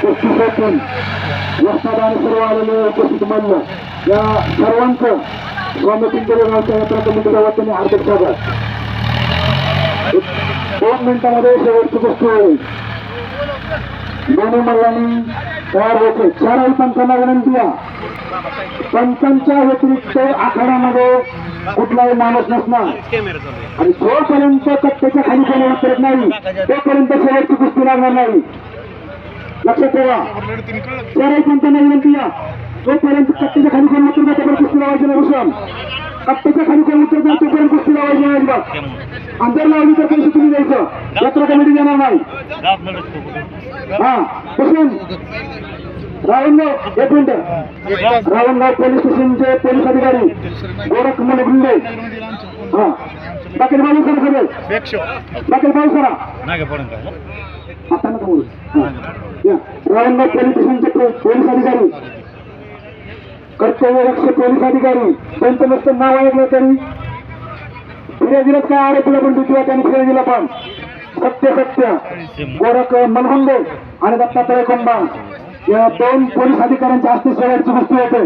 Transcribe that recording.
पस्तीसातून वसनात आणि सर्व आलेले उपस्थित मानलं या सर्वांचं स्वामी पिंपरी गावच्या यात्रा कमिटीच्या वतीने हार्दिक स्वागत. 2 मिनिटांमध्ये शेवटची गोष्ट होईल. दोन्ही मल्लांनी तयार होते. 4 पंचांना विनंती आहे. पंचांच्या व्यतिरिक्त आखाड्यामध्ये कुठलाही माणूस नसणार आणि जोपर्यंत कट्ट्याच्या खाली कोणी उतरत नाही तोपर्यंत शेवटची कुस्ती लागणार नाही. लक्षात ठेवा. 4 पंचांना विनंती आहे. जोपर्यंत कट्ट्याच्या खाली कोणी उतरत तोपर्यंत कुस्ती लावायची नाही. भूषण कट्ट्याच्या खाली कोणी उतरत तोपर्यंत कुस्ती लावायची नाही. अजिबात अंतर लावली तर पैसे तुम्ही द्यायचं. यात्रा कमिटी देणार नाही. हा भूषण रावणगाव 1 मिनिट. रावणगाव पोलीस स्टेशनचे पोलीस अधिकारी गोरख गुंडे. हा बाकी बाजू करा सगळे. बाकी बाजू करा. आता नका बोलू. रावणगाव पोलीस स्टेशनचे पोलीस अधिकारी कर्तव्यरक्ष पोलीस अधिकारी त्यांचं नुसतं नाव ऐकलं तरी फिर्यादीलाच काय आरोपीला पण भीती त्यांनी फिर्यादीला पण सत्य गोरख मनहुंडे आणि दत्तात्रय कोंबा या 2 पोलीस अधिकाऱ्यांच्या हस्ते शेवटची गोष्टी होते.